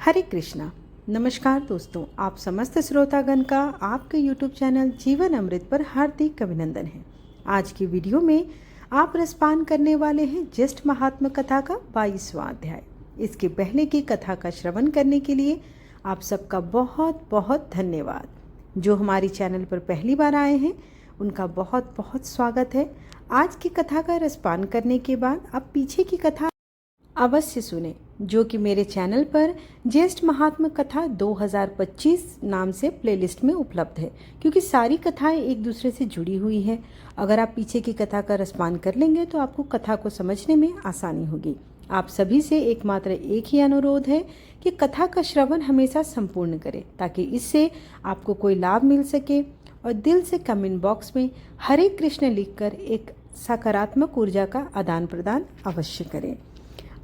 हरे कृष्णा। नमस्कार दोस्तों, आप समस्त श्रोतागण का आपके YouTube चैनल जीवन अमृत पर हार्दिक अभिनंदन है। आज की वीडियो में आप रसपान करने वाले हैं ज्येष्ठ महात्मा कथा का 22वां अध्याय। इसके पहले की कथा का श्रवण करने के लिए आप सबका बहुत बहुत धन्यवाद। जो हमारी चैनल पर पहली बार आए हैं उनका बहुत बहुत स्वागत है। आज की कथा का रसपान करने के बाद आप पीछे की कथा अवश्य सुने, जो कि मेरे चैनल पर ज्येष्ठ महात्मा कथा 2025 नाम से प्लेलिस्ट में उपलब्ध है, क्योंकि सारी कथाएं एक दूसरे से जुड़ी हुई है। अगर आप पीछे की कथा का रसपान कर लेंगे तो आपको कथा को समझने में आसानी होगी। आप सभी से एकमात्र एक ही अनुरोध है कि कथा का श्रवण हमेशा संपूर्ण करें, ताकि इससे आपको कोई लाभ मिल सके। और दिल से कमेंट बॉक्स में हरे कृष्ण लिखकर एक सकारात्मक ऊर्जा का आदान प्रदान अवश्य करें।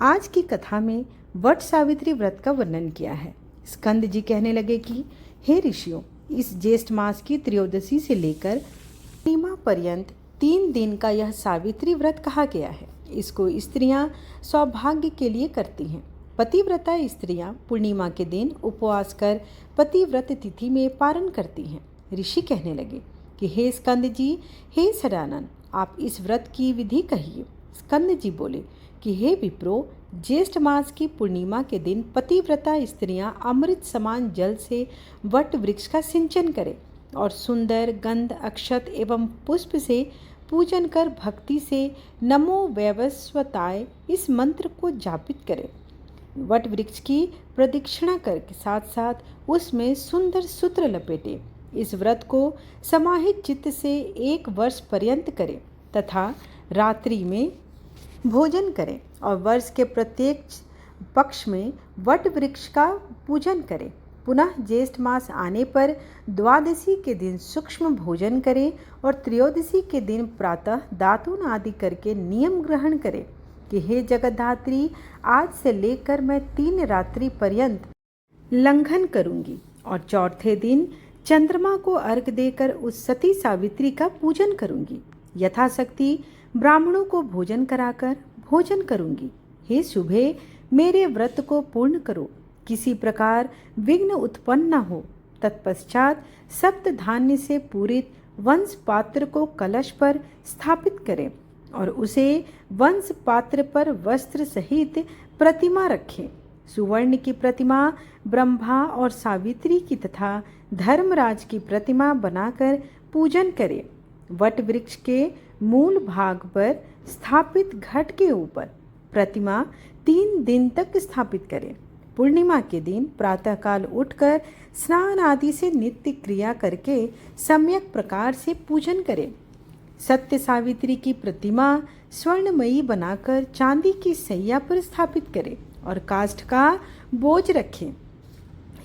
आज की कथा में वट सावित्री व्रत का वर्णन किया है। स्कंद जी कहने लगे कि हे ऋषियों, इस ज्येष्ठ मास की त्रयोदशी से लेकर पूर्णिमा पर्यंत 3 दिन का यह सावित्री व्रत कहा गया है। इसको स्त्रियां सौभाग्य के लिए करती हैं। पतिव्रता स्त्रियां पूर्णिमा के दिन उपवास कर पतिव्रत तिथि में पारण करती हैं। ऋषि कहने लगे कि हे स्कंद जी, हे सदानंद, आप इस व्रत की विधि कहिए। स्कंद जी बोले कि हे विप्रो, ज्येष्ठ मास की पूर्णिमा के दिन पतिव्रता स्त्रियां अमृत समान जल से वट वृक्ष का सिंचन करें और सुंदर गंध अक्षत एवं पुष्प से पूजन कर भक्ति से नमो वैवस्वताय इस मंत्र को जापित करें। वट वृक्ष की प्रदक्षिणा करके साथ साथ उसमें सुंदर सूत्र लपेटे। इस व्रत को समाहित चित्त से 1 वर्ष पर्यंत करें तथा रात्रि में भोजन करें और वर्ष के प्रत्येक पक्ष में वट वृक्ष का पूजन करें। पुनः ज्येष्ठ मास आने पर द्वादशी के दिन सूक्ष्म भोजन करें और त्रयोदशी के दिन प्रातः दातून आदि करके नियम ग्रहण करें कि हे जगद्धात्री, आज से लेकर मैं 3 रात्रि पर्यंत लंघन करूंगी और चौथे दिन चंद्रमा को अर्घ देकर उस सती सावित्री का पूजन करूंगी। यथाशक्ति ब्राह्मणों को भोजन कराकर भोजन करूंगी। हे शुभे, मेरे व्रत को पूर्ण करो, किसी प्रकार विघ्न उत्पन्न न हो। तत्पश्चात सप्त धान्य से पूरित वंश पात्र को कलश पर स्थापित करें और उसे वंश पात्र पर वस्त्र सहित प्रतिमा रखें। सुवर्ण की प्रतिमा ब्रह्मा और सावित्री की तथा धर्मराज की प्रतिमा बनाकर पूजन करें। वट वृक्ष के मूल भाग पर स्थापित घट के ऊपर प्रतिमा 3 दिन तक स्थापित करें। पूर्णिमा के दिन प्रातःकाल उठकर स्नान आदि से नित्य क्रिया करके सम्यक प्रकार से पूजन करें। सत्य सावित्री की प्रतिमा स्वर्णमयी बनाकर चांदी की सैया पर स्थापित करें और काष्ठ का बोझ रखें।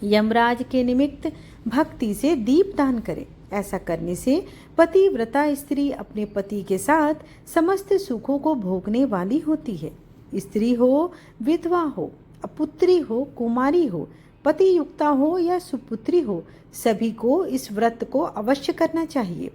यमराज के निमित्त भक्ति से दीप दान करें। ऐसा करने से पतिव्रता स्त्री अपने पति के साथ समस्त सुखों को भोगने वाली होती है। स्त्री हो, विधवा हो, अपुत्री हो, कुमारी हो, पति युक्ता हो या सुपुत्री हो, सभी को इस व्रत को अवश्य करना चाहिए।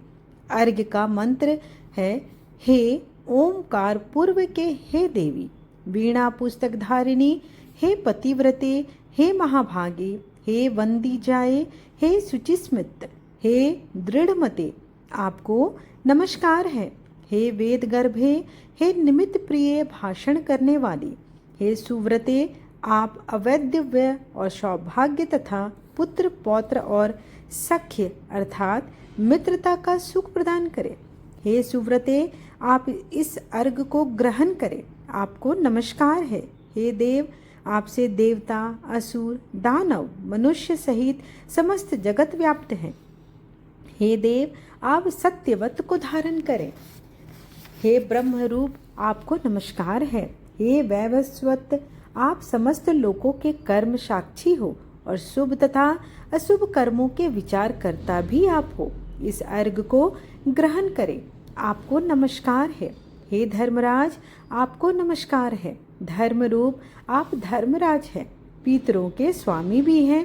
अर्घ्य का मंत्र है हे ओमकार पूर्व के हे देवी, वीणा पुस्तक धारिणी, हे पतिव्रते, हे महाभागे, हे वंदी जाए, हे शुचिस्मित, हे दृढ़मते, आपको नमस्कार है। हे वेद गर्भे, हे निमित्त प्रिय भाषण करने वाली, हे सुव्रते, आप अवैधव्य और सौभाग्य तथा पुत्र पौत्र और सख्य अर्थात मित्रता का सुख प्रदान करें। हे सुव्रते, आप इस अर्घ को ग्रहण करें, आपको नमस्कार है। हे देव, आपसे देवता, असुर, दानव, मनुष्य सहित समस्त जगत व्याप्त हैं। हे देव, आप सत्यवत को धारण करें। हे ब्रह्म रूप, आपको नमस्कार है। हे वैवस्वत, आप समस्त लोकों के कर्म साक्षी हो और शुभ तथा अशुभ कर्मों के विचार करता भी आप हो। इस अर्घ को ग्रहण करें, आपको नमस्कार है। हे धर्मराज, आपको नमस्कार है। धर्म रूप, आप धर्मराज हैं, पितरों के स्वामी भी हैं,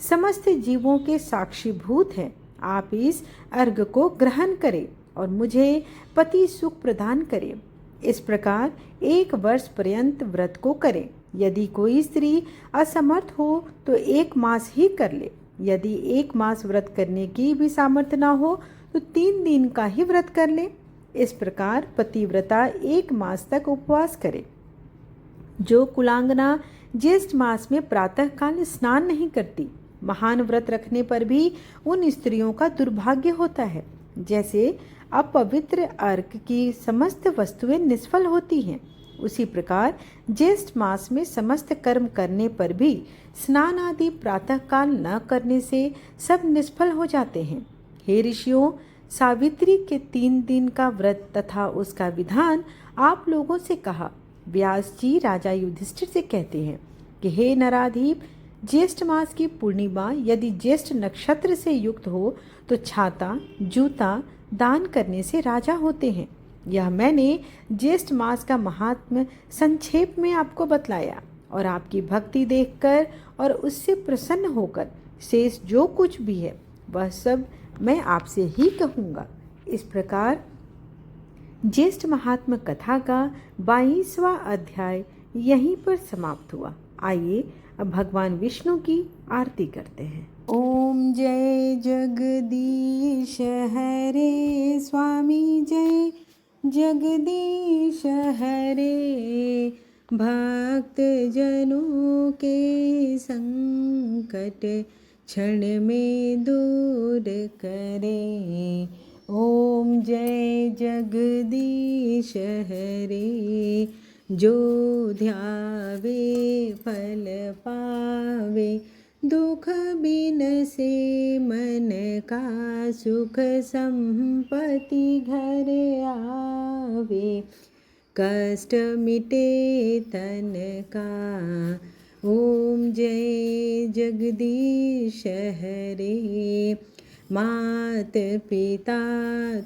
समस्त जीवों के साक्षीभूत हैं। आप इस अर्घ को ग्रहण करें और मुझे पति सुख प्रदान करें। इस प्रकार 1 वर्ष पर्यंत व्रत को करें। यदि कोई स्त्री असमर्थ हो तो 1 मास ही कर ले। यदि 1 मास व्रत करने की भी सामर्थ्य ना हो तो 3 दिन का ही व्रत कर ले। इस प्रकार पतिव्रता 1 मास तक उपवास करे। जो कुलांगना ज्येष्ठ मास में प्रातःकाल स्नान नहीं करती, महान व्रत रखने पर भी उन स्त्रियों का दुर्भाग्य होता है। जैसे अपवित्र अर्घ की समस्त वस्तुएं निष्फल होती हैं, उसी प्रकार ज्येष्ठ मास में समस्त कर्म करने पर भी स्नान आदि प्रातःकाल न करने से सब निष्फल हो जाते हैं। हे ऋषियों, सावित्री के 3 दिन का व्रत तथा उसका विधान आप लोगों से कहा। व्यास जी राजा युधिष्ठिर से कहते हैं कि हे नराधीप, ज्येष्ठ मास की पूर्णिमा यदि ज्येष्ठ नक्षत्र से युक्त हो तो छाता जूता दान करने से राजा होते हैं। यह मैंने ज्येष्ठ मास का महात्म्य संक्षेप में आपको बतलाया और आपकी भक्ति देखकर और उससे प्रसन्न होकर शेष जो कुछ भी है वह सब मैं आपसे ही कहूँगा। इस प्रकार ज्येष्ठ महात्मा कथा का 22वां अध्याय यहीं पर समाप्त हुआ। आइए अब भगवान विष्णु की आरती करते हैं। ओम जय जगदीश हरे स्वामी, जय जगदीश हरे। भक्त जनों के संकट क्षण में दूर करे। ओम जय जगदीश हरे। जो ध्यावे फल पावे, दुख बिन से मन का सुख संपत्ति घर आवे। कष्ट मिटे तन का। ओम जय जगदीश हरे। मात पिता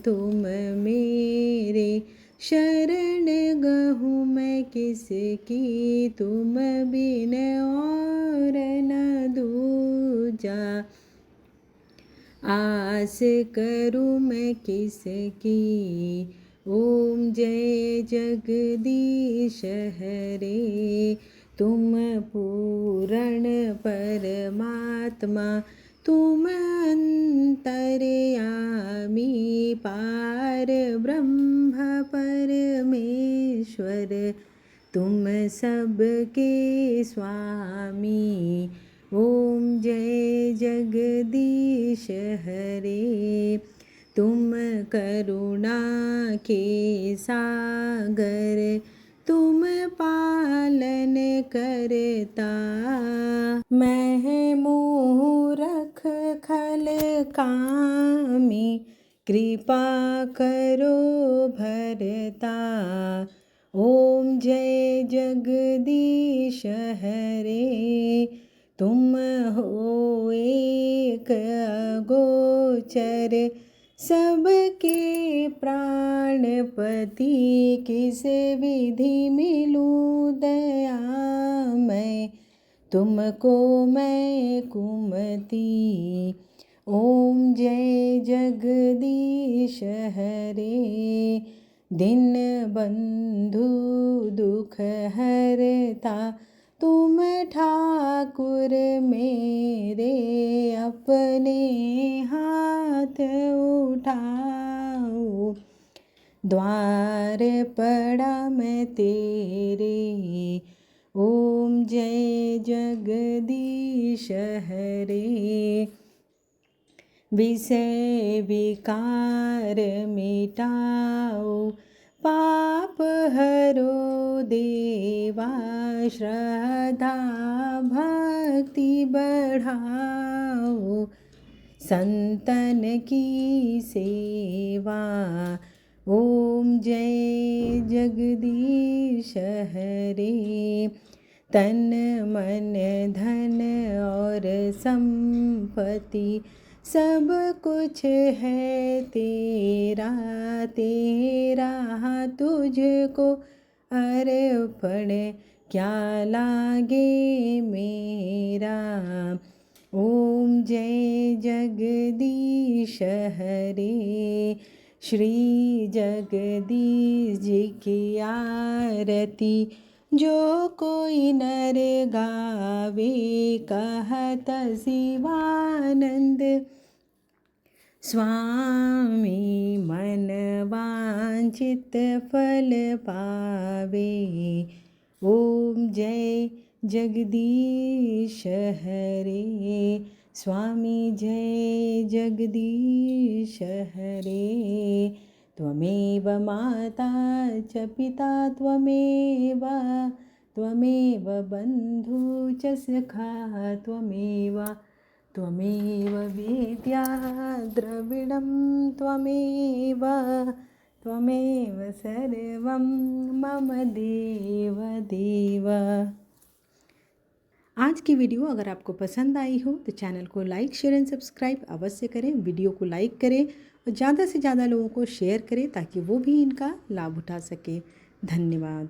तुम मेरे, शरण गहूँ मैं किसकी, तुम बिन और न दूजा। आस करूँ मैं किसकी। ओम जय जगदीश हरे। तुम पूर्ण परमात्मा, तुम अंतर्यामी, पार ब्रह्म परमेश्वर, तुम सबके स्वामी। ओम जय जगदीश हरे। तुम करुणा के सागर, तुम पालन करता। मैं मूरख खल कामी, कृपा करो भरता। ओम जय जगदीश हरे। तुम हो एक अगोचर, सबके प्राणपति, किस विधि मिलूं दया मैं, तुमको मैं कुमति। ओम जय जगदीश हरे। दिन बंधु दुख हरता, तुम ठाकुर मेरे, अपने हाथ उठाओ। द्वार पड़ा मैं तेरे। ओम जय जगदीश हरे। विषय विकार मिटाओ, पाप हरो देवा, श्रद्धा भक्ति बढ़ाओ, संतन की सेवा। ओम जय जगदीश हरे। तन मन धन और संपत्ति, सब कुछ है तेरा, तेरा तुझको अर्पण क्या लागे मेरा। ओम जय जगदीश हरे। श्री जगदीश जी की आरती जो कोई नर गावे कहत शिवानंद। स्वामी मन वांछित फल पावे। ओम जय जगदीश हरे। स्वामी जय जगदीश हरे। त्वमेव माता च पिता त्वमेव बन्धु च सखा त्वमेव विद्या द्रविणं त्वमेव सर्वं मम देव देव। आज की वीडियो अगर आपको पसंद आई हो तो चैनल को लाइक शेयर एंड सब्सक्राइब अवश्य करें। वीडियो को लाइक करें और ज़्यादा से ज़्यादा लोगों को शेयर करें ताकि वो भी इनका लाभ उठा सके। धन्यवाद।